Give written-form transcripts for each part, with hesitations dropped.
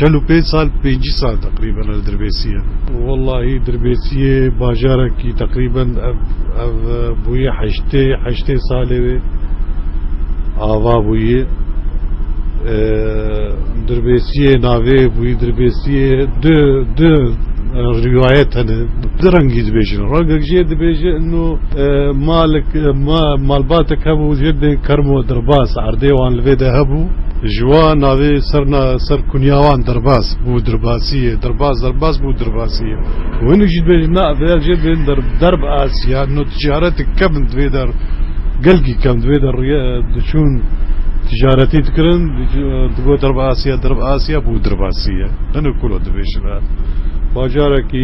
45 سال 50 سال تقريبا الدربيسية. والله دربيسية باجارك تقريبا بوي حشتي سالي آوا بوي دربيسية ناوي بوي دربيسية دو روايات هنا درنجي دبيجن رنجك جي دبيجن انه مال باتك هبو جدا كرمو درباس عرديوان الفيدا هبو جوان ناوي سر كنياوان درباس بو درباسية درباس بو درباسية وين جي دبيجن نا فيال جدا درب آسيا انه تجارتك كم دبيدر قلقي كم دبيدر دشون تجارتي تكرن تقول درب آسيا بو درباسية أنا كله دبيجن باجارك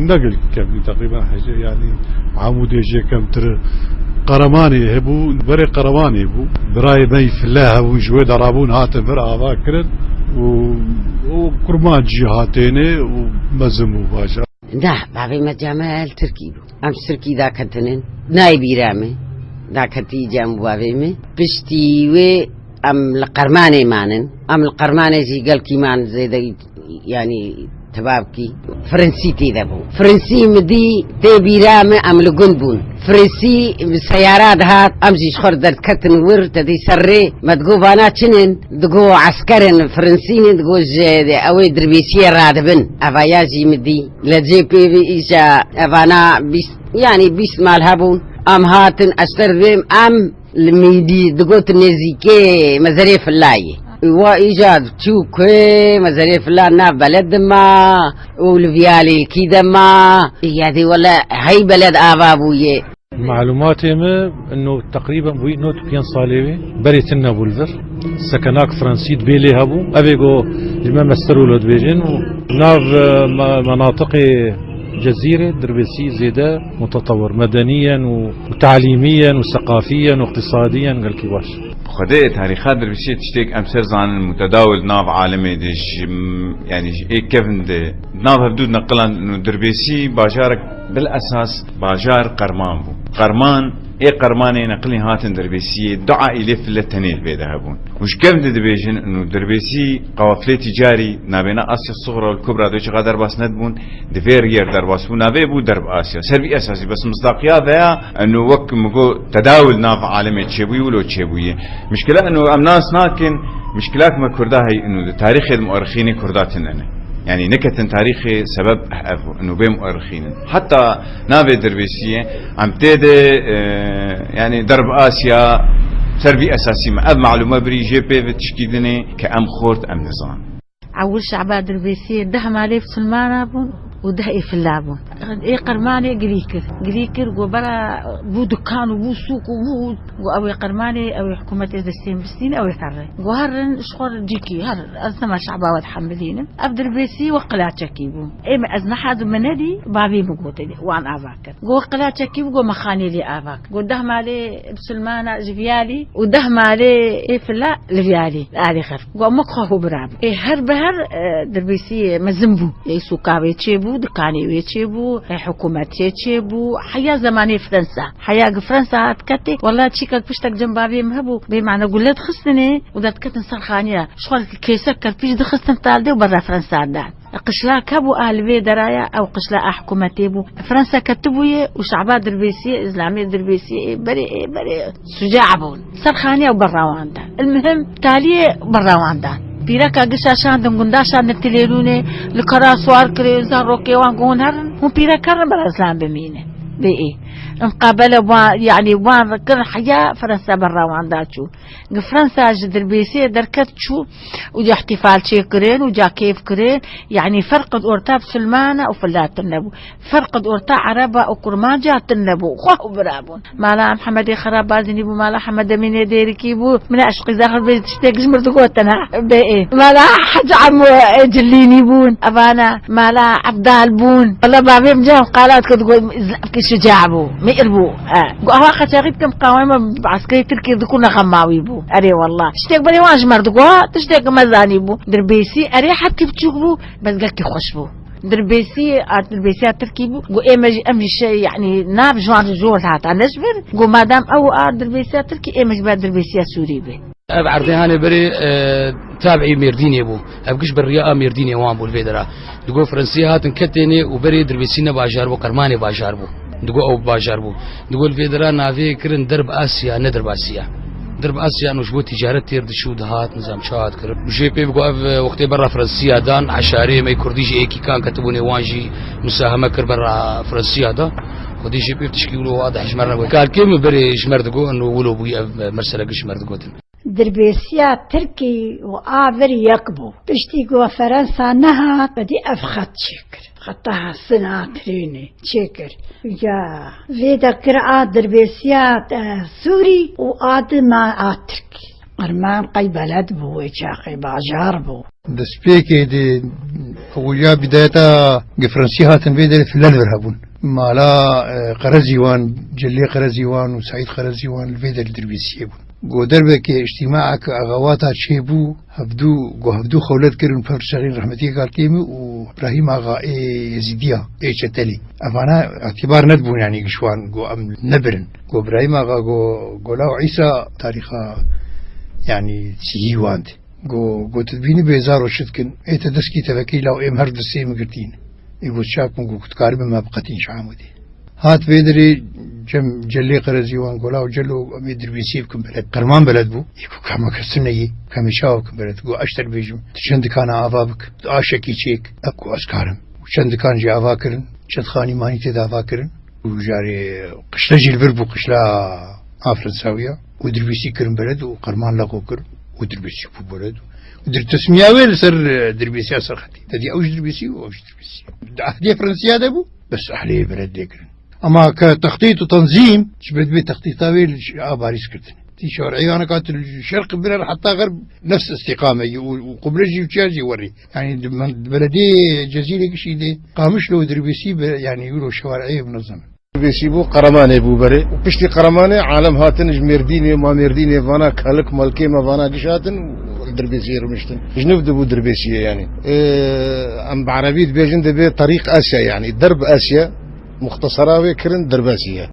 نقل كم تقريبا حاجة يعني عمود يجي كم تر قرماني هبو بري قرماني هبو براي بي فلاها وجويد رابون هاتن برا باكرن وكرمان جهاتيني ومزمو باجار. ده بابي مجامل تركيبو ام تركي دا كتنين نايبي رامي دا كتي جام بابي مي بشتي وي ام القرماني مانن ام القرماني زي قال كيمان زي دا يعني تبابكي فرنسي تيدبو فرنسي مدي تبي رامي ام لقنبون فرنسي بالسيارات هات امشي شخور در كتن ور تدي سري ما تقو بانا چنن تقو عسكرن فرنسيين تقو جي اوي دربيسية رادبن افاياجي مدي لجي بي ايشا افانا يعني بيس مال هبون ام هاتن اشتر بيم ام الميدي تقو تنزيكي مزاريف اللاي وإيجاد تشوكي مزاريف لا نا بلد ما والفيالي كيدا ما يعني ولا هاي بلد آبابوية معلوماتي انه تقريبا بوي نوت بيان صاليوي بريت لنا بولفر سكناك فرنسي دبيلي هابو ابيغو جماعة مسترو لو دبيجن وناف مناطق جزيرة دربيسي زيادة متطور مدنيا وتعليميا وثقافيا واقتصاديا قال كيواش خدي تاريخات دربيسية تشتيك أمسر زان المتداول ناف عالمي ديش يعني إيه كيف ناف هبدود نقلان إنه دربيسي باجارك بالأساس باجار قرمان بو قرمان ايه قرماني نقلي هاتن دربيسية دعا إليه في التنين بيدا هبون وش قمد دبيجن انه دربيسي قوافلي تجاري نابينا آسيا الصغرى والكبرى دوش غا درباس ندبون دفير ير درباس بو نابي بو درب آسيا سربي أساسي بس مصداقيا ذا انه وك مقو تداول ناف عالمي تشيبوي ولو تشيبوي مشكلة انه امناس ناكن مشكلات ما كردها هي انه تاريخ المؤرخين كرداتن انا يعني نكتن تاريخي سبب انه بين مؤرخين حتى نابي دربيسية عم تيدي يعني درب آسيا سربي أساسي ما معلومة بري جي بي تشكيدني كأم خورت أم نظام أول شعبات دربيسية ده مالي في سلمانة بون وده في اللعبون إيه قرماني قريكر وبرا بو دكان وبو سوق وبو وأوي قرماني أوي حكومة إدستين بستين أوي حرة وهرن شخور جيكي هر أزنا شعبا وتحملين أبدر بيسي وقلا تشكيبو إيه ما أزنا حد منادي بابي مقوتي وان آفاكر وقلا تشكيبو جو مخاني لي آفاك وده مالي بسلمانة جفيالي وده مالي إيه في الله لفيالي آلي خف ومقهو براب إيه هر بهر دربيسي مزنبو إيه سوكاوي تشيبو دكاني ويتشيبو حكومة تشيبو حياة زماني فرنسا حياة فرنسا تكتي والله تشيكك بشتك جنبابي مهبو بمعنى قلت خصني ودات كتن سرخانية شغل كيسك كربيش دخصن تالدي وبرا فرنسا دان قشلا كابو أهل بي درايا أو قشلا حكومتي بو فرنسا كتبوية وشعبات دربيسية إسلامية دربيسية بري سجاعبون سرخانية وبراوان دان المهم تالية براوان دان بيركا قشاشان دم قنداشان نتليلوني لكرا سوار كري زاروكي وانقون هرن هم بيركا ربا الإسلام بمينه بإيه مقابلة يعني وان كل حياة فرنسا برا وان داتشو فرنسا جدر بيسي دركتشو وجا احتفال شي كرين وجا كيف كرين يعني فرق اورتاب سلمانة وفلات النبو فرق اورتا عربة وكرمان جات النبو خواه برابون مالا محمد خراب بازنيبو مالا حمد من ديركيبو من اشقي داخل بيت تشتاق جمر دقوتنا بإيه مالا حج عمو جليني بون ابانا مالا عبدال بون والله بابي مجاهم قالات كتقول شجاع بو ميربو قهوة خشاقيت كم قوامة عسكري تركي ذكونا خماوي بو أري والله تشتاق بني واج مردقوها تشتاق مزاني بو دربيسي أري حد كيف تشوفو بس قال كي خوش بو دربيسي تركي بو قو امجي شيء يعني ناب جوان جول هات نجبر قو مادام او دربيسي تركي امج بعد دربيسي سوري بي اب عردهانه بري تابعي ميرديني بو ابقش بالرياء ميرديني وان بو الفيدرا دغو فرنسيه هاتن كتيني وبري دربيسينا باجار بو قرماني باجار بو دغو او باجار بو دغو الفيدرا نافي كرن درب اسيا ندرب اسيا درب اسيا انه شبو تجاره تير دشود هات نظام شاد كر جي بي بقو وقت برا فرنسيه دان عشاري مي كرديجي ايكي كان كتبوني وانجي مساهمه كر برا فرنسيه دا خدي جي بي تشكيله واضح شمرنا قال كيم بري شمردقو انه ولو بي مرسله شمردقوتن دربيسيا تركي وآفر يقبو بشتي قوة فرنسا نهات بدي أفخط شكر خطها سنة تريني شكر يا فيدا قراءة دربيسيا سوري وآد ما تركي أرمان قي بلد بو إيشاقي باجار بو دسبيكي دي أولياء بدايتا فرنسيهاتن فيدا في اللالور هبون مالا قرزيوان جلي قرزيوان وسعيد قرزيوان الفيدا الدربيسية بون گو دربك اجتماعك اغواتا شيبو هفدو خولت كرن فرشغين رحمتي قال كيمي وابراهيم اغا يزيديا شتلي افانا اعتبار ندبون يعني قشوان گو ام نبرن گو ابراهيم اغا گو لاو عيسى تاريخا يعني سيهيواند گو تدبيني بيزار وشتكن ايتا دسكي تفكي لاو ام هرد السيم قرتين يقول شاكم گو كتكارب ما بقتين شعامودي هات بيدري جم جلي قرزيوان قولا وجلو أمي دربيسيب كم بلد قرمان بلد بو يكو كاما كسنيي كاما شاو كم بلد قو أشتر بيجم تشند كان آفابك آشكي تشيك أكو أسكارم وشند كان جي آفاكرن شند خاني ماني تد آفاكرن وجاري قشلا جيل بربو قشلا آفرنساوية ودربيسي كرم بلد وقرمان لغو كرم ودربيسي بو بلد ودر تسمياوي لسر دربيسي أسر خطي تدي أوش دربيسي وأوش دربيسي أهدي فرنسيا دابو بس أحليه بلد ديكرن أما كتخطيط وتنظيم شبت بي تخطيطاوي باريس كرتن تي شرعي أنا كانت الشرق بلاد حتى غرب نفس استقامة وقبلجي وتشاجي وري يعني بلدي جزيرة كشي دي قامش له دربيسي يعني يقولوا شوارعية منظمة دربيسي بو قرماني بو بري وبشتي قرماني عالم هاتن ميرديني ما ميرديني فانا كالك مالكي ما فانا قشاتن دربيسي رمشتن جنوب دبو دربيسي يعني أم بعربية بيجن دبي طريق آسيا يعني درب آسيا مختصرة كرن درباسية